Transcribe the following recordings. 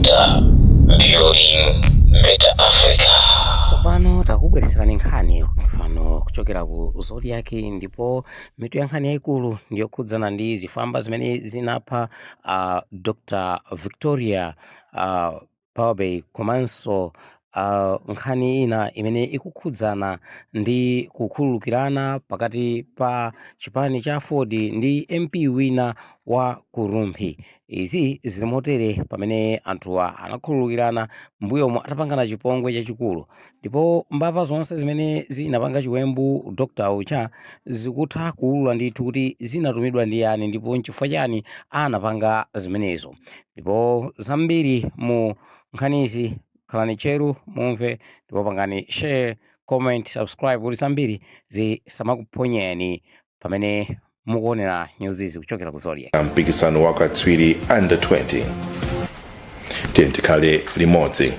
Center, building better Africa. Tsopano takubweretserani nkhani mfano kuchokera ku Zodiac, ndipo mitu ya nkhani yaikulu ndiyo khudzana ndi zifwamba zimene zinapha Dr. Victoria Bobe komanso nkhani ina imene ikukhudzana ndi kukhululukirana pakati pa chipani cha Ford ndi MP wina wa Kurumphi. Izi zilimotere pamene anthuwa anakhululukirana mbuyomo atapangana chipongwe chachikulu, ndipo mbava zonse zimene zinapanga chiwembu Dr. Ucha zikutha kuulula ndithu kuti zinatumidwa ndi yani ndipo nchifukwa chani anapanga zimenezo. Ndipo zambiri mu nkhanizi khalani cheru mumve, ndipo pangani share, comment, subscribe kuti zambiri zisamakuphonyeni pamene mukuonera news kuchokera ku Zodiac. Mpikisano wa katswiri under 20 tikhale limodzi.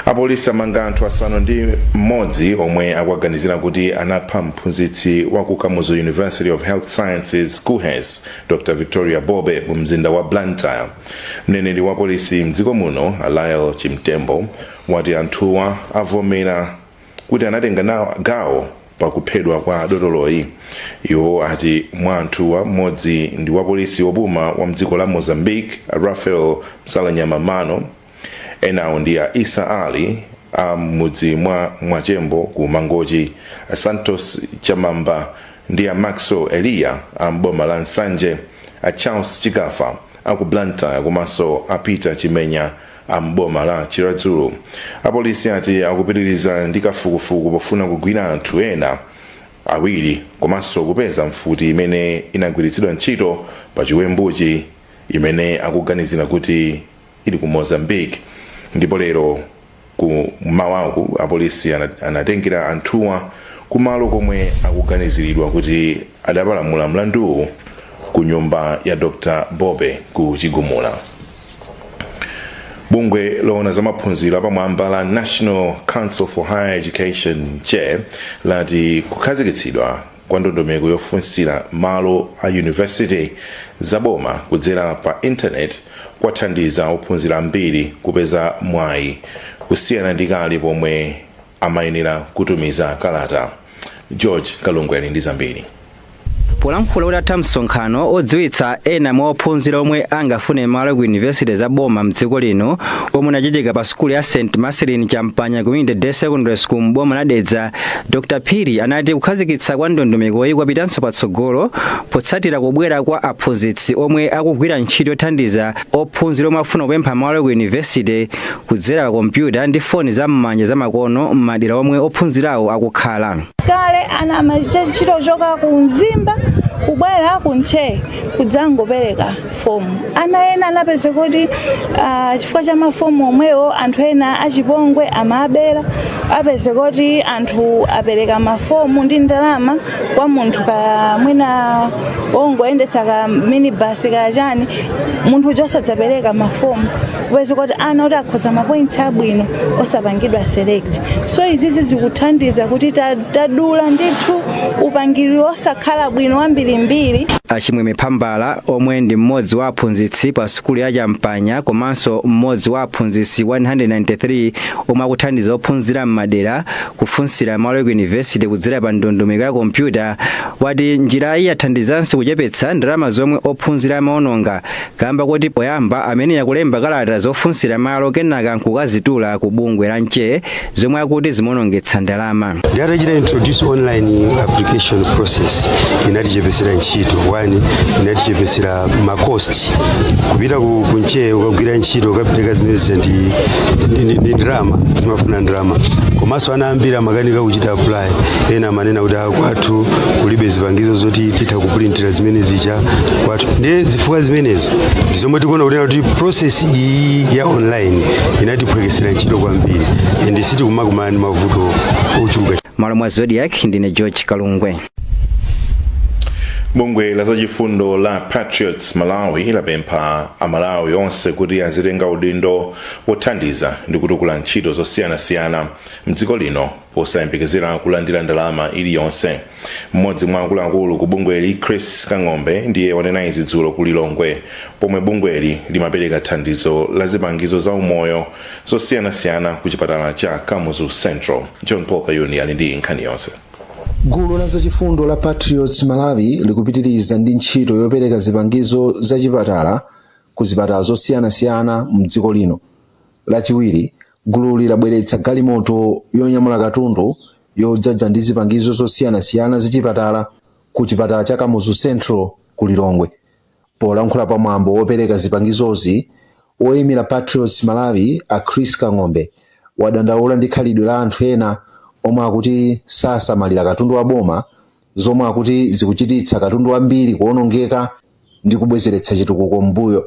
Apolisi amanga anthu asanu ndi mmodzi omwe akuganizira kuti anapha mphunzitsi wa ku Kamuzu University of Health Sciences KUHES Dr. Victoria Bobe mu mzinda wa Blantyre. Mneneri wa polisi mdziko muno Alael Chimtembo wati anthuwa avomera kuti anatenga gawo pakuphedwa kwa dotoloyi. Iwo ati mwa anthuwa mmodzi ndi wa polisi wobuma wa mdziko la Mozambique Rafael Msalanyamamano, enawo ndi Isa Ali mudzi mwa Mwachembo ku Mangochi, Santos Chamamba ndi Maxo Elia mboma la Nsanje, Charles Chikafa aku Blantyre komanso Peter Chimenya mboma la Chiradzulu. Apolisi ati akupitiriza ndi kafukufuku pofuna kugwira anthu ena awiri komanso kupeza mfuti imene inagwiritsidwa ntchito pa chiwembuchi imene akuganizira kuti ili ku Mozambique. Ndipo lero ku mawaku apolisi anatengera anthuwa kumalo komwe akuganiziridwa kuti adapalamula mlandu ku nyumba ya Dr. Bobe ku Chigumula. Bungwe loona za maphunziro apamwamba la National Council for Higher Education chair lati kukhazikitsidwa kwa ndondomeko yofunsira malo a university zaboma kudzera pa internet kwathandiza ophunzira ambiri kupeza mwayi kusiyana ndi kale pomwe amayenera kutumiza kalata. George Kalungwe ali ndi zambiri. Polankhula udatha msonkhano odziwitsa ena mwa ophunzira omwe angafune malo ku university zaboma mdziko lino omwe unachitika pa sukulu ya St. Marcelin Champanya Community Day Secondary School mboma la Dedza. Dr. Phiri anati kukhazikitsa kwa ndondomekoyi kwapitanso patsogolo potsatira kubwera kwa aphunzitsi omwe akugwira ntchito yothandiza ophunzira omwe afuna kupempha malo ku university kudzera pa kompyuta ndi foni zam'manja zamakono m'madera omwe ophunzirawo akukhala. Kale ana amalicha ntchito choka ku Mzimba kubwera kuntche kudzangopereka fomu. Ana ena anapeza kuti chifukwa cha mafomu omwewo anthu ena achipongwe amabera apeza kuti anthu apereka mafomu ndi ndalama kwa munthu kamwina ongoyendetsa ka minibus kachani munthu chosadzapereka mafomu kupeza kuti ana kuti akhoza mapoints abwino osapangidwa select. So izizi zikuthandiza kuti tadula ndithu upangiri osakhala bwino wambirimbiri. Achimweme Phambala omwe ndi mmodzi wa aphunzitsi pa sukulu ya Champanya komanso mmodzi wa aphunzitsi 193 omwe akuthandiza ophunzira m'madera kufunsira malo ku university kudzera pa ndondomeko ya kompyuta, wati njirayi yathandizanso kuchepetsa ndalama zomwe ophunzira amaononga kamba kuti poyamba ameneya kulemba kalata zofunsira malo kenaka nkukazitula ku bungwe la nche zomwe akuti zimonongetsa ndalama. Ndiyatachita introduce online application process inatichepesera ntchito. Wani inatichepesera makosti kupita kunche ukagwira ntchito ukapereka zimene ndi ndalama zimafuna ndalama komanso anaambira makanika kuchita apply ena manena kuti kwathu kulibe zipangizo zoti titha kuprintira zimene zija kwathu ndi zifukwa zimenezo ndizomwe tikuona kuti process iyi ya online inatiphwekesera ntchito kwambiri and siti kumakumana mavuto ochuluka. Malo mwa Zodiac ndine George Kalungwe. Bungwe la zachifundo la Patriots Malawi lapempha Amalawi onse kuti azitenga udindo wothandiza ndi kutukula ntchito zosiyanasiyana mdziko lino posayembekezera kulandira ndalama iliyonse. Mmodzi mwa akuluakulu ku bungweli Chris Kang'ombe ndiye wanena izi dzulo ku Lilongwe pomwe bungweli limapereka thandizo la zipangizo za umoyo zosiyanasiyana ku chipatala cha Kamuzu Central. John Paul Kayuni ali ndi nkhani yonse. Gulu la zachifundo la Patriots Malawi likupitiriza ndi ntchito yopereka zipangizo za chipatala ku zipatala zosiyanasiyana mdziko lino. Lachiwiri, gulu labweretsa galimoto yonyamula katundu yodzadza ndi zipangizo zosiyanasiyana za chipatala ku chipatala cha Kamuzu Central ku Lilongwe. Polankhula pamwambo wopereka zipangizozi, woyimira Patriots Malawi a Chris Kang'ombe wadandaula ndi khalidwe la anthu ena omwe akuti sasamalira katundu wa boma, zomwe akuti zikuchititsa katundu ambiri kuonongeka ndi kubwezeretsa chitukuko mbuyo.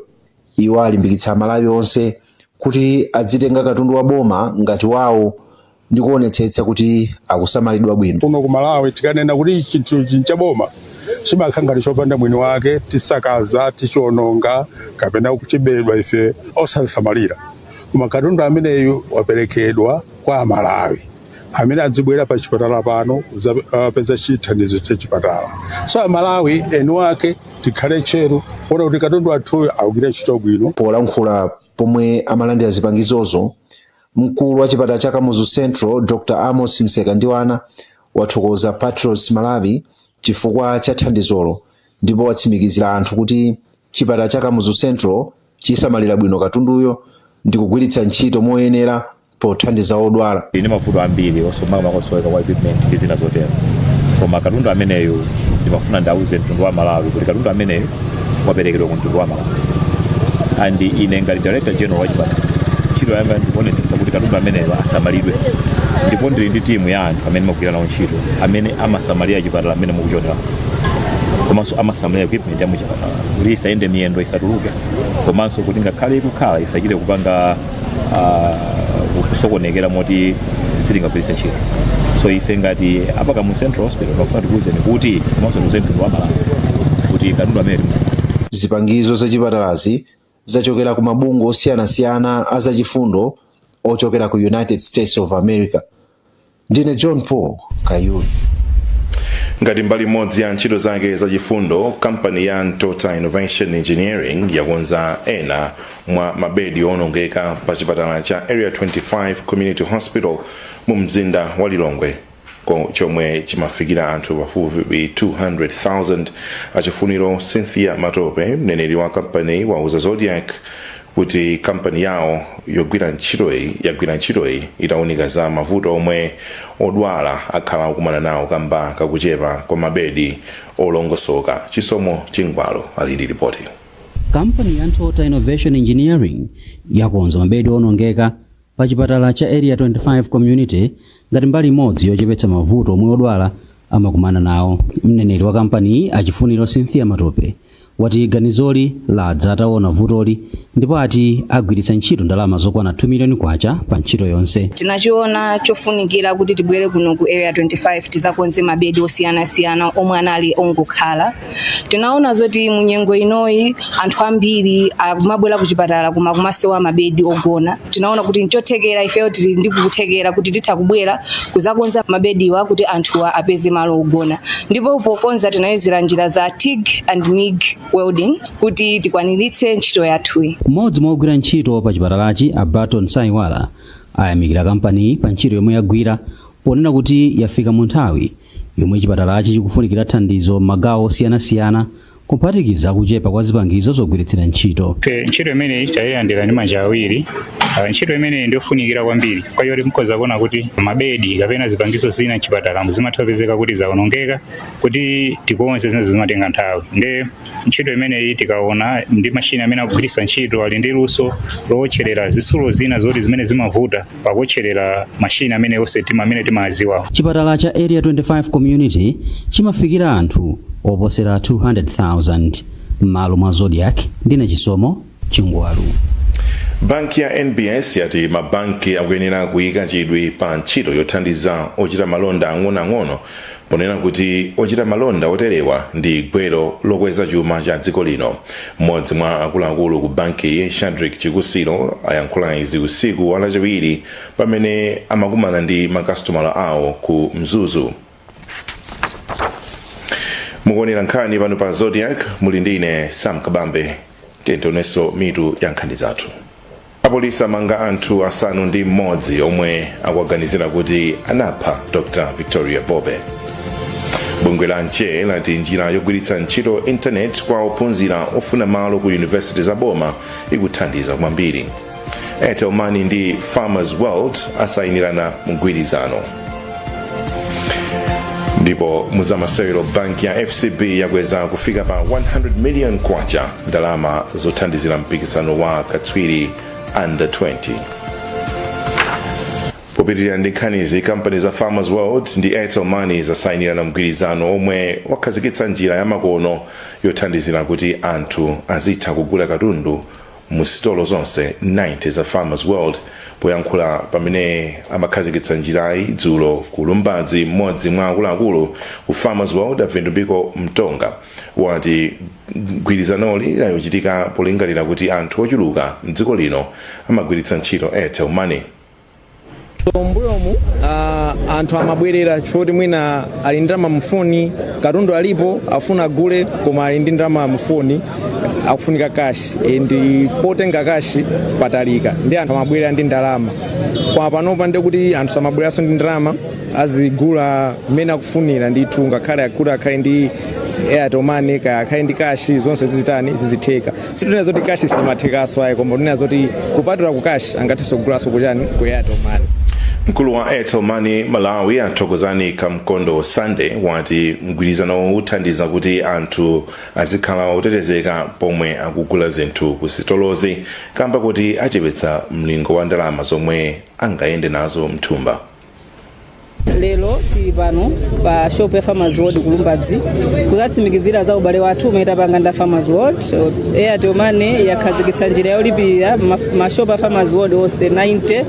Iwo alimbikitsa Amalawi onse kuti adzitenga katundu wa boma ngati wawo ndi kuonetsetsa kuti akusamalidwa bwino. Kuno ku Malawi tikanena kuti chinthu cha boma chimakhala chopanda mwini wake, tisakaza, tichiononga kapena kuchibedwa ife osasamalira. Koma katundu ameneyu waperekedwa kwa Amalawi amene adzibwera pa chipatala pano peza chithandizo cha chipatala. So Amalawi eni wake tikhale tcheru kuona kuti katundu athuyo akugwira ntchito bwino. Polankhula pomwe amalandira zipangizozo, mkulu wa chipatala cha Kamuzu Central Dr. Amos Msekandiwana wathokoza Patriots Malawi chifukwa cha thandizolo ndipo watsimikizira anthu kuti chipatala cha Kamuzu Central chisamalira bwino katunduyo ndi kugwiritsa ntchito moyenera pothandiza odwala. Ndi mavuto ambiri osomama kosoweka kwa equipment ndi zina zotero. Koma katundu ameneyo ndimafuna ndauze mtundu wa Malawi kuti katundu ameneyo waperekedwa ku mtundu wa Malawi. And ine ngati Director General wa chipatala ntchito yanga ndikuonetsetsa kuti katundu ameneyo asamalidwe. Ndipo ndili ndi timu ya anthu amene magwira nawo ntchito amene amasamalira chipatala amene mukuchonera. Komanso amasamalira equipment ya muchipatala kuti isayende miyendo isatuluke. Komanso kuti ngakhale ikukhala isachite kupanga kusokonekera moti sitingagwiritse ntchito. So ife ngati apa Kamuzu Central Hospital ndofuna tikuwuzeni kuti komanso tikuwuzeni mtundu wa Malawi kuti katundu amene timusamalira. Zipangizo za chipatalazi zachokera ku mabungwe osiyanasiyana a zachifundo ochokera ku United States of America. Ndine John Paul Kayuni. Ngati mbali imodzi ya ntchito zake zachifundo, kampani ya Tota Innovation Engineering yakonza ena mwa mabedi onongeka pa chipatala cha Area 25 Community Hospital mu mzinda wa Lilongwe, chomwe chimafikira anthu pafupi 200,000. Achifuniro Cynthia Matope, mneneri wa kampani wauza Zodiac kuti kampani yawo yagwira ntchitoyi itawunika za mavuto omwe odwala akhala akumana nawo kamba kakuchepa kwa mabedi olongosoka. Chisomo Chingwalo ali ndi ripoti. Kampani ya Tota Innovation Engineering yakonza mabedi onongeka pa chipatala cha Area 25 Community ngati mbali imodzi yochepetsa mavuto omwe odwala amakumana nawo. Mneneri wa kampani achifuniro Cynthia Matope wati ganizoli ladza ataona vutoli ndipo ati agwiritsa ntchito ndalama zokwana 2 miliyoni kwacha pa ntchito yonse. Tinachiona chofunikira kuti tibwere kuno ku Area 25 tizakonze mabedi osiyanasiyana omwe anali ongokhala. Tinaona zoti munyengo inoyi anthu ambiri akumabwera ku chipatala koma kumasowa mabedi ogona. Tinaona kuti nchothekera ifeyo tili ndi kuthekera kuti titha kubwera kuzakonza mabediwa kuti anthuwa apeze malo ogona. Ndipo pokonza tinayuzira njira za TIG and MIG welding kuti tikwaniritse ntchito yathu. Mmodzi mwa ogwira ntchito pa chipatalachi Abaton Mtanyiwa ayamikira kampani pa ntchito yomwe yagwira ponena kuti yafika mu nthawi yomwe chipatalachi chikufunikira thandizo magawo osiyanasiyana kuphatikiza kuchepa kwa zipangizo zogwiritsira ntchito. Ntchito imeneyi tayiyandira ndi manja awiri. Ntchito imeneyi ndiofunikira kwambiri kwa hiyo mukhoza kuona kuti mabedi kapena zipangizo zina chipatala zimathapezeka kuti zaonongeka kuti tikonze zimene zimatenga nthawi. Nde ntchito imeneyi tikaona ndi mashini amene akugwiritsa ntchito ali ndi luso lowotcherera zisulo zina zoti zimene zimavuta pakuwotcherera mashini amene onse amene timaziwa. Chipatala cha Area 25 Community chimafikira anthu oposera 200,000. M'malo mwa Zodiac ndine Chisomo Chingwalu. Banki ya NBS yati mabanki akuyenera kuyika chidwi pa ntchito yothandiza ochita malonda ang'onoang'ono ponena kuti ochita malonda oterewa ndi gwero lokweza chuma cha dziko lino. Mmodzi mwa akuluakulu ku banki ya Shadrack Chikusiro ayankhula izi usiku wa lachiwiri pamene amakumana ndi makasitomala awo ku Mzuzu. Mukuonera nkhani pano pa Zodiac muli ndine Sam Kabambe. Tentoneso mitu ya nkhani zathu. Apolisi amanga anthu asanu ndi mmodzi omwe akuganizira kuti anapha Dr. Victoria Bobe. Bungwe la Nche lati njira yogwiritsa ntchito internet kwa ophunzira ofuna malo ku university za boma ikuthandiza kwambiri. Airtel Money ndi Farmers World asayinirana mgwirizano. Ndipo muzamasewero banki ya FCB yakweza kufika pa 100 million kwacha ndalama zothandizira mpikisano wa katswiri under 20. Popitirira ndi nkhanizi, kampani za Farmers World ndi Airtel Money zasayinirana mgwirizano omwe wakhazikitsa njira ya makono yothandizira kuti anthu azitha kugula katundu mu sitolo zonse 90 za Farmers World. Poyankhula pamene amakhazikitsa njirayi dzulo ku Lumbadzi, mmodzi mwa akuluakulu ku Farmers World Avendumbiko Mtonga wati mgwirizanoli layochitika polingalira kuti anthu ochuluka mdziko lino amagwiritsa ntchito Airtel Money. Mbuyomu anthu amabwerera chifukwa mwina ali ndalama mfoni, katundu alipo afuna gule koma ali ndi ndalama mfoni akufunika kashi ndi potenga kashi patalika ndi anthu amabwerera ndi ndalama. Kwa panopa ndi kuti anthu samabwereranso ndi ndalama azigula mmene akufunira ndithu, ngakhale akula akhale ndi Airtel Money akhale ndi kashi zonse zizitheka. Situnena zoti kashi simathekaso ayi, koma tunena zoti kupatula ku kashi angathenso kugulaso kuchani ku Airtel Money. Mkulu wa Airtel Money Malawi athokozani Kamkondo Sunday wati mgwirizano uthandiza kuti anthu azikhala otetezeka pomwe akugula zinthu ku sitolozi, kamba kuti achepetsa mlingo wa ndalama zomwe angayende nazo mthumba. Lelo tili pano pa shop ya Farmers World ku Lumbadzi kuzatsimikizira za ubale wathu umene tapanga nda Farmers World. Airtel Money yakhazikitsa njira yolipirira mashop ya Farmers World onse 90.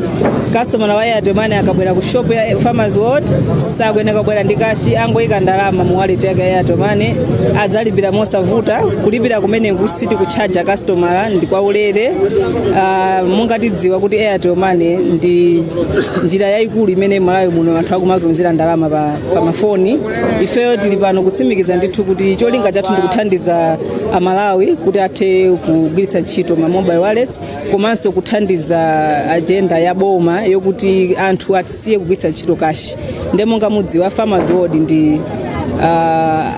Customer wa Airtel Money akabwera ku shop ya Farmers World sakuyenera kubwera ndi kashi, angoyika ndalama mu wallet yake ya Airtel Money adzalipira mosavuta. Kulipira kumene kusiti kuchaja customer ndi kwa ulere. Mungatidziwa kuti Airtel Money ndi njira yayikulu imene Malawi muno anthu akumatumizira ndalama pa mafoni. Ifeyo tili pano kutsimikiza ndithu kuti cholinga chathu ndi kuthandiza Amalawi kuti athe kugwiritsa ntchito ma mobile wallets, komanso kuthandiza agenda ya boma yokuti anthu asiye kugwiritsa ntchito kashi. Ndemonga mudziwa Farmers World ndi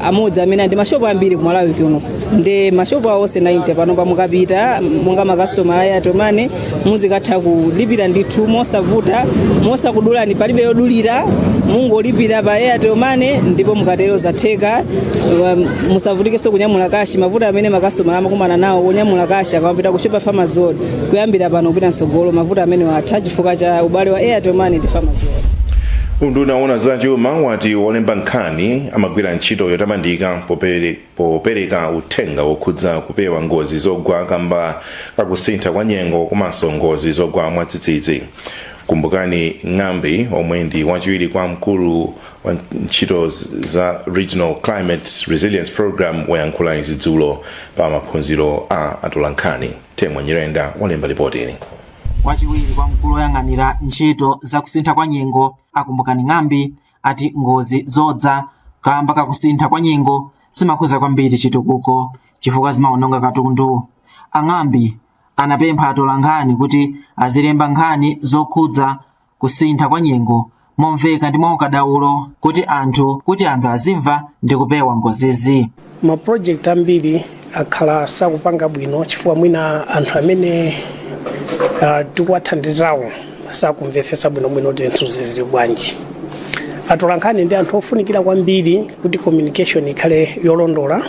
amodzi amene ndi mashopu ambiri ku Malawi kuno, ndi mashopu onse 90 pano pamukapita monga makastoma a Airtel Money muzikatha kulipira ndithu mosavuta, mosakudulani palibe yodulira, mungolipira pa Airtel Money ndipo mukatero zatheka. Musavutikenso kunyamula kashi, mavuta amene makastoma amakumana nawo kunyamula kashi akamapita kuchopa Farmers World kuyambira pano kupita mtsogolo mavuta amene watha chifukwa cha ubale wa Airtel Money ndi Farmers World. Unduna wa zachuma wati wolemba nkhani amagwira ntchito yotamandika popereka uthenga wokhudza kupewa ngozi zogwa kamba kakusintha kwa nyengo komanso ngozi zogwa mwadzidzidzi. Kumbukani Ng'ambi omwe ndi wachiwiri kwa mkulu wa ntchito za Regional Climate Resilience Program wayankhula izi dzulo pa maphunziro a atolankhani. Temwa Nyirenda walemba ripotini. Wachiwiri kwa mkulu oyang'anira ntchito za kusintha kwa nyengo Akumbukani Ng'ambi ati ngozi zodza kamba kakusintha kwa nyengo simakhuza kwambiri chitukuko chifukwa zimaononga katundu. Ang'ambi anapempha atolankhani kuti azilemba nkhani zokhudza kusintha kwa nyengo momveka ndi mwaukadaulo kuti anthu azimva ndi kupewa ngozizi. Ma project ambiri akhala sakupanga bwino chifukwa mwina anthu amene tikuwathandizawo sakumvetsetsa bwinobwino zinthu zili bwanji. Atolankhani ndi anthu ofunikira kwambiri kuti communication ikhale yolondola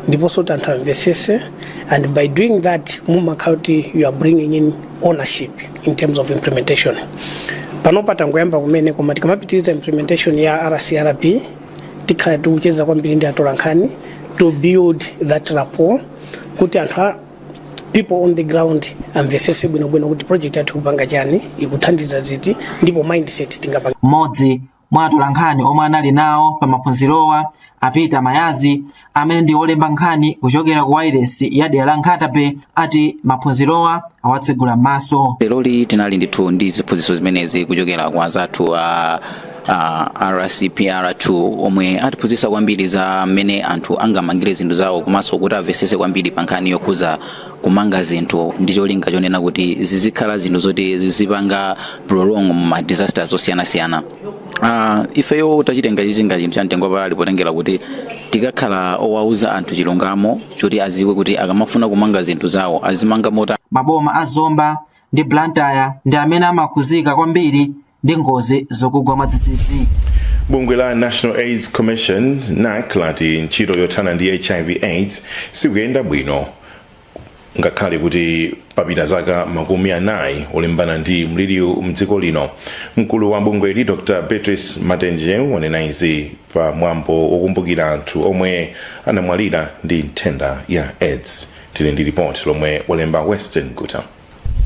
ndiponso kuti anthu amvetsetse, and by doing that mumakhala kuti you are bringing in ownership in terms of implementation. Panopa tangoyamba kumene koma tikamapitiriza implementation ya RCRP tikhala tikucheza kwambiri ndi atolankhani to build that rapport kuti anthu people on the ground amvetsetse bwinobwino kuti project yathu kupanga chani ikuthandiza ziti ndipo mindset tingapanga. Mmodzi mwa atolankhani omwe anali nawo pa maphunzirowa apita Mayazi amene ndi olemba nkhani kuchokera ku wireless ya dera la Nkhatabe ati maphunzirowa awatsegula maso. Lero tinali ndithu ndi ziphunzitso zimenezi kuchokera kwa zathu RCPR2 omwe atiphunzitsa kwambiri za mmene anthu angamangire zinthu zawo komanso kuti amvetsetse kwambiri pa nkhani yokhuza kumanga zinthu ndi cholinga chonena kuti zizikhala zinthu zoti zizipanga prolong mu disasters osiyanasiyana. Ifeyo tachitenga chichinga chinthu chamtengo patali potengera kuti tikakhala owauza anthu chilungamo choti aziwe kuti akamafuna kumanga zinthu zawo azimanga mota. Maboma a Zomba ndi Blantyre ndi amene amakhuzika kwambiri ndi ngozi zokugwa mwadzidzidzi. Bungwe la National AIDS Commission NAC lati ntchito yothana ndi HIV/AIDS sikuyenda bwino ngakhale kuti papita zaka makumi anayi olimbana ndi mliriu mdziko lino. Mkulu wa bungweli Dr. Beatrice Matenje wanena izi pa mwambo wokumbukira anthu omwe anamwalira ndi nthenda ya AIDS. Tili ndi ripoti lomwe walemba Western Guta.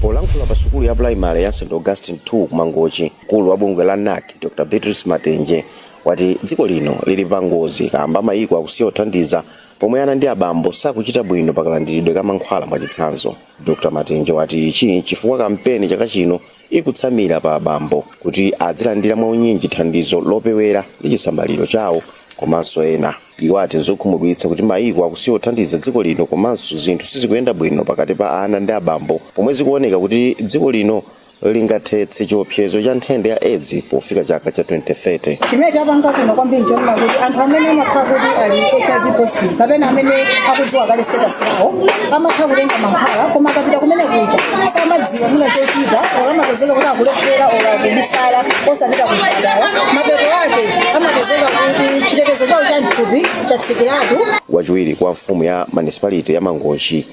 Polankhula pa sukulu ya primary ya St. Augustine 2 kumangochi, mkulu wa bungwe la NAC Dr. Beatrice Matenje wati dziko lino lili pa ngozi kamba mayiko akusiya othandiza pomwe ana ndi abambo sakuchita bwino pakalandiridwe ka mankhwala mwachitsanzo. Dr. Matenje wati ichi chifukwa kampeni chaka chino ikutsamira pa abambo kuti azilandira mwaunyinji thandizo lopewera ndi chisamaliro chawo komanso ena. Iwo ati zokhumudwitsa kuti mayiko akusiya othandiza dziko lino komanso zinthu sizikuyenda bwino pakati pa ana ndi abambo pomwe zikuoneka kuti dziko lino lingathetse chiopsezo cha nthenda ya AIDS pofika chaka cha 2030. Chimene chapanga kuno kwambiri nchonena kuti anthu amene amakhala kuti ali HIV positive kapena amene akudziwa kale status yawo amatha kutenga mankhwala koma akapita kumene kuja samadziwa muna chochita ora amapezeka kuti akulephera ora akubisala osapita kuchipatala mapeto ake amapezeka kuti chitetezo chawo cha mthupi chatsikiratu. Wachiwiri kwa mfumu ya municipality ya Mangochi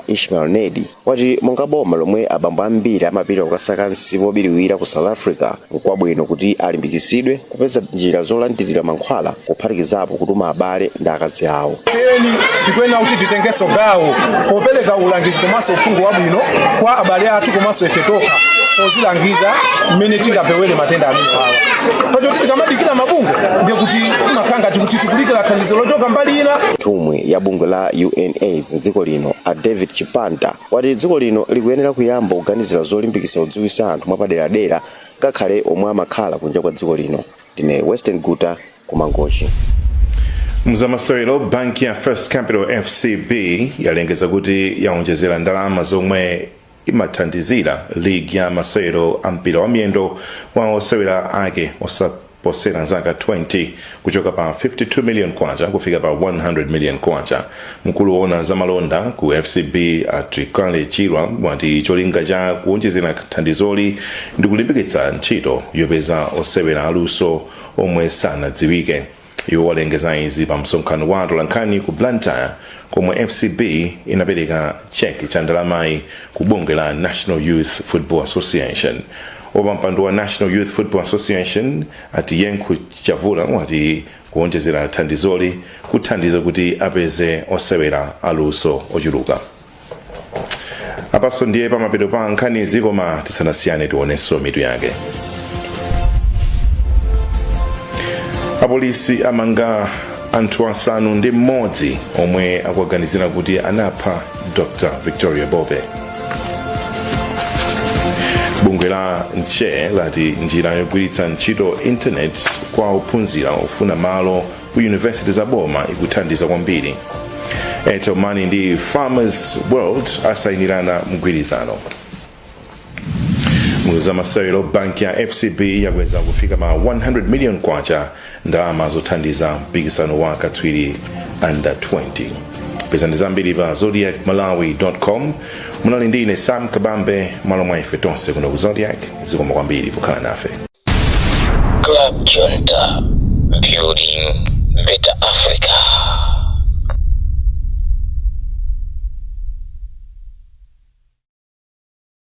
Ishmael Nedi wati monga boma lomwe abambo ambiri amapita kukasaka msipu obiriwira ku South Africa nkwabwino kuti alimbikitsidwe kupeza njira zolandirira mankhwala kuphatikizapo kutuma abale ndi akazi awo. Tikwena kuti titengeso gawo popereka ulangizi komanso uphungu wabwino kwa abale athu komanso ife tokha pozilangiza mmene tingapewere matenda amene awa. Pacho tikamadikira mabungo ndiye kuti timakhanga kuti tikulikira thandizo lochoka mbali ina. Nthumwi ya bungwe la UNAIDS dziko lino David Chipanta wati dziko lino likuyenera kuyamba kuganizira zolimbikitsa kudziwitsa anthu mwapaderadera ngakhale omwe amakhala kunja kwa dziko lino. Ndine Western Guta kumangochi. Mzamasewero banki ya First Capital FCB yalengeza kuti yaonjezera ndalama zomwe imathandizira ligi ya masewero ampira wa miyendo wa osewera ake osaposera zaka 20 kuchoka pa 52 million kwacha kufika pa 100 million kwacha. Mkulu woona zamalonda ku FCB Atrikale Chirwa wati cholinga cha kuonjezera thandizoli ndi kulimbikitsa ntchito yopeza osewera aluso omwe sanadziwike. Iwo walengeza izi pa msonkhano wa atolankhani ku Blantyre komwe FCB inapereka cheki cha ndalamayi ku bungwe la National Youth Football Association. Wapampando wa National Youth Football Association ati Yenkhu Chavula wati kuonjezera thandizoli kuthandiza kuti apeze osewera aluso ochuluka. Apaso ndiye pamapeto pa nkhanizi koma tisanasiyane tionenso mitu yake. Apolisi amanga anthu asanu ndi mmodzi omwe akuganizira kuti anapha Dr. Victoria Bobe. Bungwe la Nche lati njira yogwiritsa ntchito internet kwa ophunzira ofuna malo ku university za boma ikuthandiza kwambiri. Airtel Money ndi Farmers World asayinirana mgwirizano. Mzamasewero banki ya FCB yakweza kufika ma 100 million kwacha ndalama zothandiza mpikisano wa katswiri under 20. Pezani zambiri pa zodiacmalawi.com. Munali ndine Sam Kabambe malo mwa ife tonse kuno ku Zodiac zikoma kwambiri kukhala nafe. Club Junta, building better Africa.